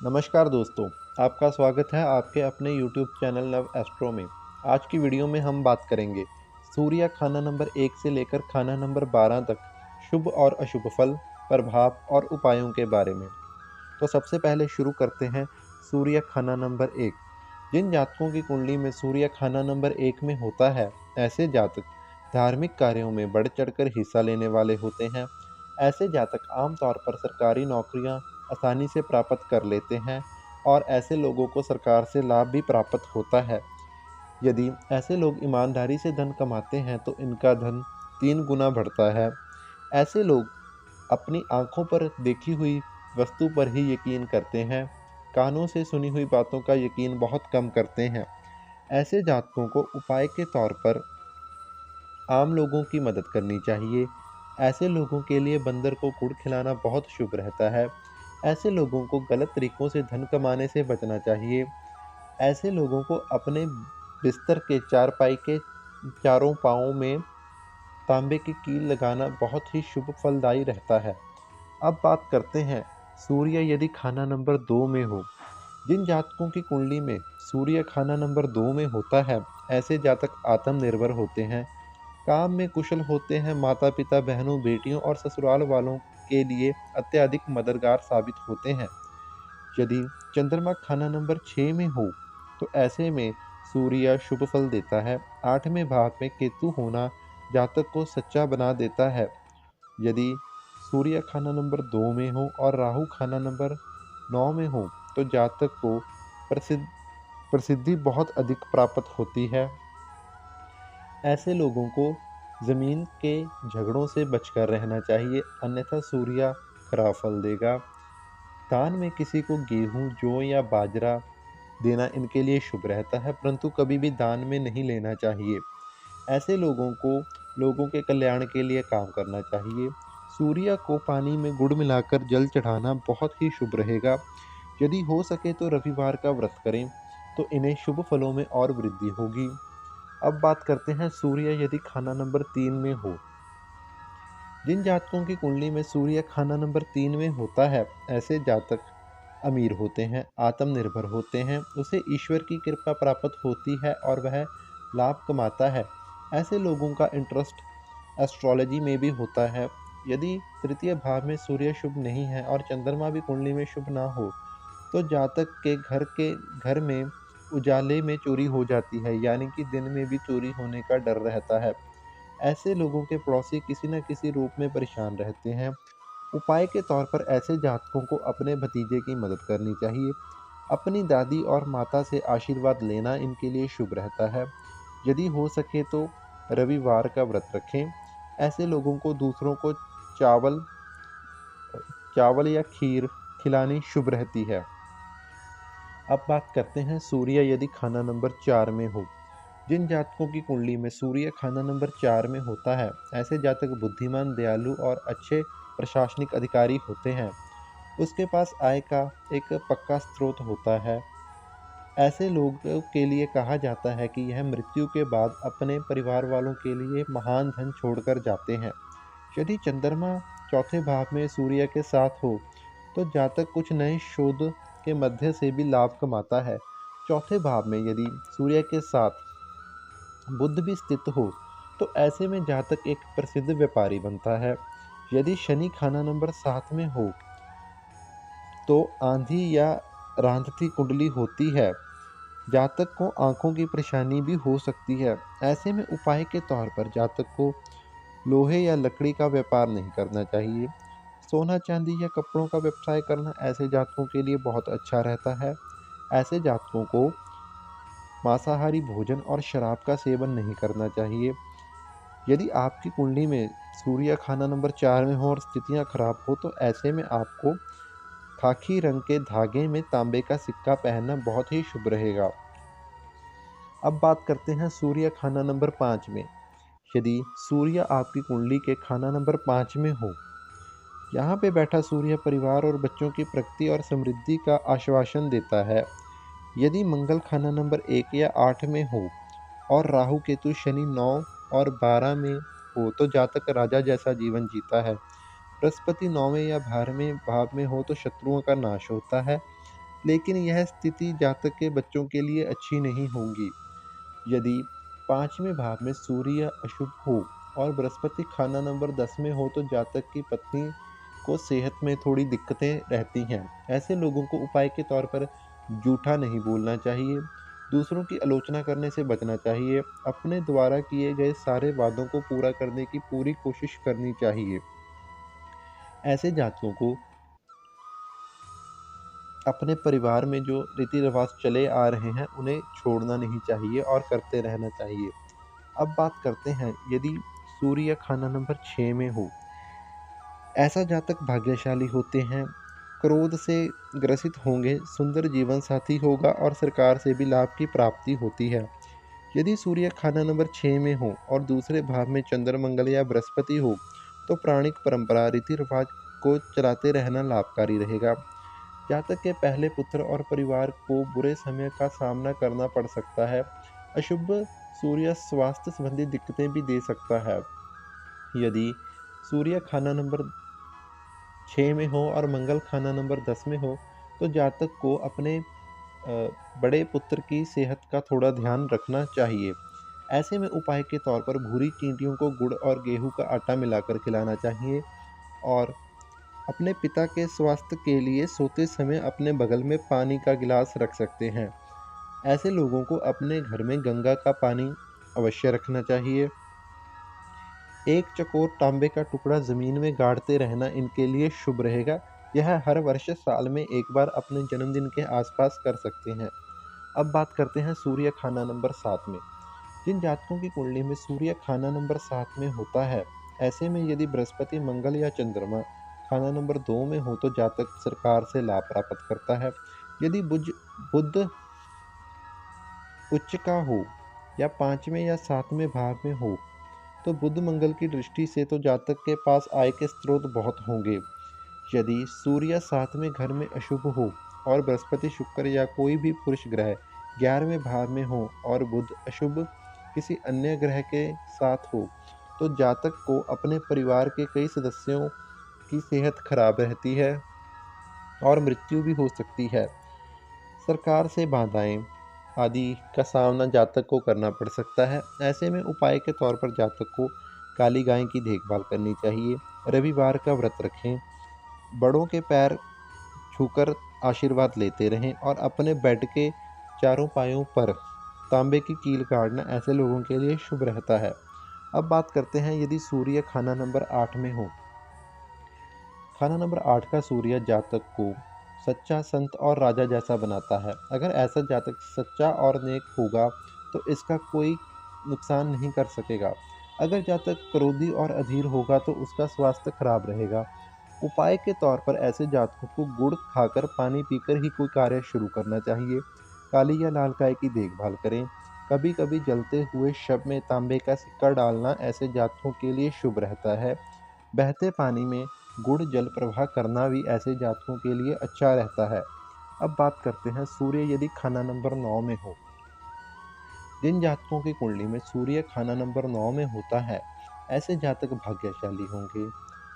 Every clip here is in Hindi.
नमस्कार दोस्तों, आपका स्वागत है आपके अपने यूट्यूब चैनल नव एस्ट्रो में। आज की वीडियो में हम बात करेंगे सूर्य खाना नंबर 1 से लेकर खाना नंबर 12 तक शुभ और अशुभ फल, प्रभाव और उपायों के बारे में। तो सबसे पहले शुरू करते हैं सूर्य खाना नंबर 1। जिन जातकों की कुंडली में सूर्य खाना नंबर 1 में होता है, ऐसे जातक धार्मिक कार्यों में बढ़ चढ़कर हिस्सा लेने वाले होते हैं। ऐसे जातक आमतौर पर सरकारी नौकरियां आसानी से प्राप्त कर लेते हैं और ऐसे लोगों को सरकार से लाभ भी प्राप्त होता है। यदि ऐसे लोग ईमानदारी से धन कमाते हैं तो इनका धन 3 गुना बढ़ता है। ऐसे लोग अपनी आंखों पर देखी हुई वस्तु पर ही यकीन करते हैं, कानों से सुनी हुई बातों का यकीन बहुत कम करते हैं। ऐसे जातकों को उपाय के तौर पर आम लोगों की मदद करनी चाहिए। ऐसे लोगों के लिए बंदर को गुड़ खिलाना बहुत शुभ रहता है। ऐसे लोगों को गलत तरीकों से धन कमाने से बचना चाहिए। ऐसे लोगों को अपने बिस्तर के चारपाई के चारों पाँवों में तांबे की कील लगाना बहुत ही शुभ फलदायी रहता है। अब बात करते हैं सूर्य यदि खाना नंबर 2 में हो। जिन जातकों की कुंडली में सूर्य खाना नंबर 2 में होता है, ऐसे जातक आत्मनिर्भर होते हैं, काम में कुशल होते हैं, माता पिता, बहनों, बेटियों और ससुराल वालों के लिए अत्यधिक मददगार साबित होते हैं। यदि चंद्रमा खाना नंबर 6 में हो, तो ऐसे में सूर्य शुभ फल देता है। 8वें भाव में केतु होना जातक को सच्चा बना देता है। यदि सूर्य खाना नंबर 2 में हो और राहु खाना नंबर 9 में हो, तो जातक को प्रसिद्ध प्रसिद्धि बहुत अधिक प्राप्त होती है। ऐसे लोगों को ज़मीन के झगड़ों से बचकर रहना चाहिए, अन्यथा सूर्य खराब फल देगा। दान में किसी को गेहूँ, जौ या बाजरा देना इनके लिए शुभ रहता है, परंतु कभी भी दान में नहीं लेना चाहिए। ऐसे लोगों को लोगों के कल्याण के लिए काम करना चाहिए। सूर्य को पानी में गुड़ मिलाकर जल चढ़ाना बहुत ही शुभ रहेगा। यदि हो सके तो रविवार का व्रत करें, तो इन्हें शुभ फलों में और वृद्धि होगी। अब बात करते हैं सूर्य यदि खाना नंबर 3 में हो। जिन जातकों की कुंडली में सूर्य खाना नंबर 3 में होता है, ऐसे जातक अमीर होते हैं, आत्मनिर्भर होते हैं, उसे ईश्वर की कृपा प्राप्त होती है और वह लाभ कमाता है। ऐसे लोगों का इंटरेस्ट एस्ट्रोलॉजी में भी होता है। यदि तृतीय भाव में सूर्य शुभ नहीं है और चंद्रमा भी कुंडली में शुभ ना हो, तो जातक के घर में उजाले में चोरी हो जाती है, यानी कि दिन में भी चोरी होने का डर रहता है। ऐसे लोगों के पड़ोसी किसी न किसी रूप में परेशान रहते हैं। उपाय के तौर पर ऐसे जातकों को अपने भतीजे की मदद करनी चाहिए। अपनी दादी और माता से आशीर्वाद लेना इनके लिए शुभ रहता है। यदि हो सके तो रविवार का व्रत रखें। ऐसे लोगों को दूसरों को चावल चावल या खीर खिलानी शुभ रहती है। अब बात करते हैं सूर्य यदि खाना नंबर 4 में हो। जिन जातकों की कुंडली में सूर्य खाना नंबर 4 में होता है, ऐसे जातक बुद्धिमान, दयालु और अच्छे प्रशासनिक अधिकारी होते हैं। उसके पास आय का एक पक्का स्रोत होता है। ऐसे लोगों के लिए कहा जाता है कि यह मृत्यु के बाद अपने परिवार वालों के लिए महान धन छोड़कर जाते हैं। यदि चंद्रमा चौथे भाव में सूर्य के साथ हो, तो जातक कुछ नए शोध के मध्य से भी लाभ कमाता है। चौथे भाव में यदि सूर्य के साथ बुध भी स्थित हो, तो ऐसे में जातक एक प्रसिद्ध व्यापारी बनता है। यदि शनि खाना नंबर 7 में हो, तो आंधी या रांधती कुंडली होती है, जातक को आंखों की परेशानी भी हो सकती है। ऐसे में उपाय के तौर पर जातक को लोहे या लकड़ी का व्यापार नहीं करना चाहिए। सोना चांदी या कपड़ों का व्यवसाय करना ऐसे जातकों के लिए बहुत अच्छा रहता है। ऐसे जातकों को मांसाहारी भोजन और शराब का सेवन नहीं करना चाहिए। यदि आपकी कुंडली में सूर्य खाना नंबर 4 में हो और स्थितियां खराब हो, तो ऐसे में आपको खाकी रंग के धागे में तांबे का सिक्का पहनना बहुत ही शुभ रहेगा। अब बात करते हैं सूर्य खाना नंबर 5 में। यदि सूर्य आपकी कुंडली के खाना नंबर 5 में हो, यहाँ पे बैठा सूर्य परिवार और बच्चों की प्रगति और समृद्धि का आश्वासन देता है। यदि मंगल खाना नंबर 1 या 8 में हो और राहु केतु शनि 9 और 12 में हो, तो जातक राजा जैसा जीवन जीता है। बृहस्पति 9वें या 12वें भाव में हो तो शत्रुओं का नाश होता है। लेकिन यह स्थिति जातक के बच्चों के लिए अच्छी नहीं होगी। यदि 5वें भाव में सूर्य अशुभ हो और बृहस्पति खाना नंबर 10 में हो तो जातक की पत्नी को सेहत में थोड़ी दिक्कतें रहती हैं। ऐसे लोगों को उपाय के तौर पर झूठा नहीं बोलना चाहिए, दूसरों की आलोचना करने से बचना चाहिए, अपने द्वारा किए गए सारे वादों को पूरा करने की पूरी कोशिश करनी चाहिए। ऐसे जातकों को अपने परिवार में जो रीति-रिवाज चले आ रहे हैं, उन्हें छोड़ना नहीं चाहिए और करते रहना चाहिए। अब बात करते हैं यदि सूर्य खाना नंबर 6 में हो। ऐसा जातक भाग्यशाली होते हैं, क्रोध से ग्रसित होंगे, सुंदर जीवन साथी होगा और सरकार से भी लाभ की प्राप्ति होती है। यदि सूर्य खाना नंबर 6 में हो और दूसरे भाव में चंद्र मंगल या बृहस्पति हो, तो प्राणिक परंपरा रीति रिवाज को चलाते रहना लाभकारी रहेगा। जातक के पहले पुत्र और परिवार को बुरे समय का सामना करना पड़ सकता है। अशुभ सूर्य स्वास्थ्य संबंधी दिक्कतें भी दे सकता है। यदि सूर्य खाना नंबर 6 में हो और मंगल खाना नंबर 10 में हो, तो जातक को अपने बड़े पुत्र की सेहत का थोड़ा ध्यान रखना चाहिए। ऐसे में उपाय के तौर पर भूरी चींटियों को गुड़ और गेहूं का आटा मिलाकर खिलाना चाहिए और अपने पिता के स्वास्थ्य के लिए सोते समय अपने बगल में पानी का गिलास रख सकते हैं। ऐसे लोगों को अपने घर में गंगा का पानी अवश्य रखना चाहिए। एक चकोर तांबे का टुकड़ा जमीन में गाड़ते रहना इनके लिए शुभ रहेगा। यह हर वर्ष साल में एक बार अपने जन्मदिन के आसपास कर सकते हैं। अब बात करते हैं सूर्य खाना नंबर 7 में। जिन जातकों की कुंडली में सूर्य खाना नंबर 7 में होता है, ऐसे में यदि बृहस्पति मंगल या चंद्रमा खाना नंबर 2 में हो तो जातक सरकार से लाभ प्राप्त करता है। यदि बुध उच्च का हो या 5वें या 7वें भाव में हो, तो बुध मंगल की दृष्टि से तो जातक के पास आय के स्रोत बहुत होंगे। यदि सूर्य 7वें घर में अशुभ हो और बृहस्पति शुक्र या कोई भी पुरुष ग्रह 11वें भाव में हो और बुध अशुभ किसी अन्य ग्रह के साथ हो, तो जातक को अपने परिवार के कई सदस्यों की सेहत खराब रहती है और मृत्यु भी हो सकती है। सरकार से बाधाएं आदि का सामना जातक को करना पड़ सकता है। ऐसे में उपाय के तौर पर जातक को काली गाय की देखभाल करनी चाहिए, रविवार का व्रत रखें, बड़ों के पैर छूकर आशीर्वाद लेते रहें और अपने बेड के चारों पायों पर तांबे की कील गाड़ना ऐसे लोगों के लिए शुभ रहता है। अब बात करते हैं यदि सूर्य खाना नंबर 8 में हो। खाना नंबर 8 का सूर्य जातक को सच्चा संत और राजा जैसा बनाता है। अगर ऐसा जातक सच्चा और नेक होगा तो इसका कोई नुकसान नहीं कर सकेगा। अगर जातक क्रोधी और अधीर होगा तो उसका स्वास्थ्य खराब रहेगा। उपाय के तौर पर ऐसे जातकों को गुड़ खाकर पानी पीकर ही कोई कार्य शुरू करना चाहिए। काली या लाल गाय की देखभाल करें। कभी कभी जलते हुए शव में तांबे का सिक्का डालना ऐसे जातकों के लिए शुभ रहता है। बहते पानी में गुड़ जल प्रवाह करना भी ऐसे जातकों के लिए अच्छा रहता है। अब बात करते हैं सूर्य यदि खाना नंबर 9 में हो। जिन जातकों की कुंडली में सूर्य खाना नंबर 9 में होता है, ऐसे जातक भाग्यशाली होंगे,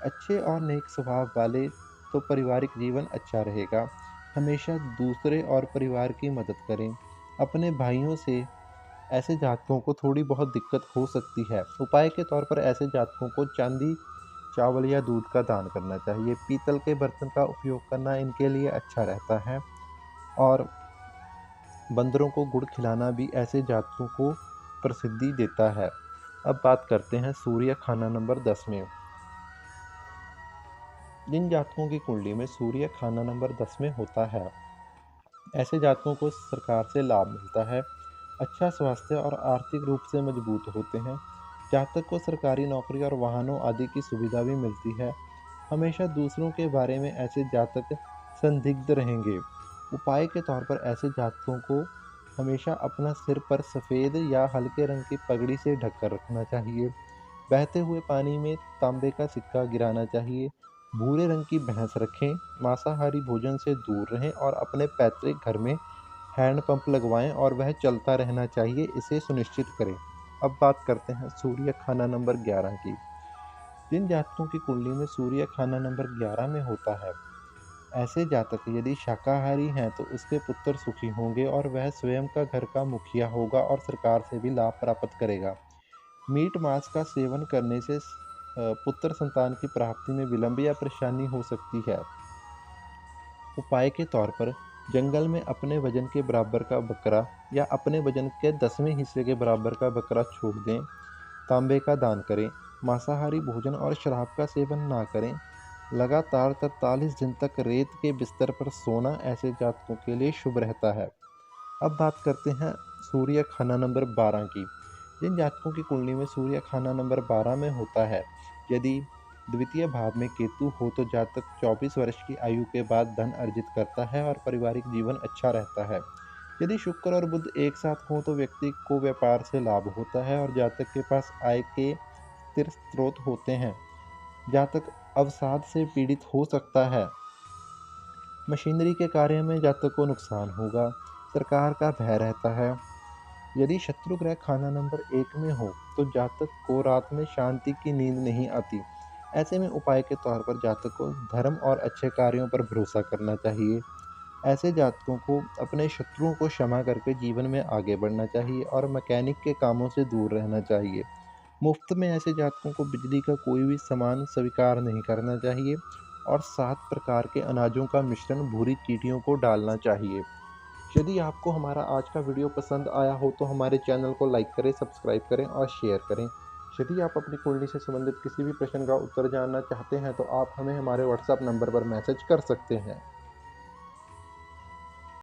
अच्छे और नेक स्वभाव वाले, तो पारिवारिक जीवन अच्छा रहेगा। हमेशा दूसरे और परिवार की मदद करें। अपने भाइयों से ऐसे जातकों को थोड़ी बहुत दिक्कत हो सकती है। उपाय के तौर पर ऐसे जातकों को चांदी, चावल या दूध का दान करना चाहिए। पीतल के बर्तन का उपयोग करना इनके लिए अच्छा रहता है और बंदरों को गुड़ खिलाना भी ऐसे जातकों को प्रसिद्धि देता है। अब बात करते हैं सूर्य खाना नंबर 10 में। जिन जातकों की कुंडली में सूर्य खाना नंबर 10 में होता है, ऐसे जातकों को सरकार से लाभ मिलता है, अच्छा स्वास्थ्य और आर्थिक रूप से मजबूत होते हैं। जातक को सरकारी नौकरी और वाहनों आदि की सुविधा भी मिलती है। हमेशा दूसरों के बारे में ऐसे जातक संदिग्ध रहेंगे। उपाय के तौर पर ऐसे जातकों को हमेशा अपना सिर पर सफ़ेद या हल्के रंग की पगड़ी से ढककर रखना चाहिए। बहते हुए पानी में तांबे का सिक्का गिराना चाहिए। भूरे रंग की भैंस रखें। मांसाहारी भोजन से दूर रहें और अपने पैतृक घर में हैंड पंप लगवाएं और वह चलता रहना चाहिए, इसे सुनिश्चित करें। अब बात करते हैं सूर्य खाना नंबर 11 की। जिन जातकों की कुंडली में सूर्य खाना नंबर 11 में होता है, ऐसे जातक यदि शाकाहारी हैं तो उसके पुत्र सुखी होंगे और वह स्वयं का घर का मुखिया होगा और सरकार से भी लाभ प्राप्त करेगा। मीट मांस का सेवन करने से पुत्र संतान की प्राप्ति में विलंब या परेशानी हो सकती है। उपाय के तौर पर जंगल में अपने वजन के बराबर का बकरा या अपने वजन के 10वें हिस्से के बराबर का बकरा छोड़ दें। तांबे का दान करें। मांसाहारी भोजन और शराब का सेवन ना करें। लगातार 43 दिन तक रेत के बिस्तर पर सोना ऐसे जातकों के लिए शुभ रहता है। अब बात करते हैं सूर्य खाना नंबर 12 की। जिन जातकों की कुंडली में सूर्य खाना नंबर 12 में होता है, यदि द्वितीय भाव में केतु हो तो जातक 24 वर्ष की आयु के बाद धन अर्जित करता है और पारिवारिक जीवन अच्छा रहता है। यदि शुक्र और बुध एक साथ हों तो व्यक्ति को व्यापार से लाभ होता है और जातक के पास आय के स्थिर स्रोत होते हैं। जातक अवसाद से पीड़ित हो सकता है। मशीनरी के कार्य में जातक को नुकसान होगा। सरकार का भय रहता है। यदि शत्रु ग्रह खाना नंबर 1 में हो तो जातक को रात में शांति की नींद नहीं आती। ऐसे में उपाय के तौर पर जातक को धर्म और अच्छे कार्यों पर भरोसा करना चाहिए। ऐसे जातकों को अपने शत्रुओं को क्षमा करके जीवन में आगे बढ़ना चाहिए और मैकेनिक के कामों से दूर रहना चाहिए। मुफ्त में ऐसे जातकों को बिजली का कोई भी सामान स्वीकार नहीं करना चाहिए और 7 प्रकार के अनाजों का मिश्रण भूरी चींटियों को डालना चाहिए। यदि आपको हमारा आज का वीडियो पसंद आया हो तो हमारे चैनल को लाइक करें, सब्सक्राइब करें और शेयर करें। यदि आप अपनी कुंडली से संबंधित किसी भी प्रश्न का उत्तर जानना चाहते हैं तो आप हमें हमारे व्हाट्सएप नंबर पर मैसेज कर सकते हैं।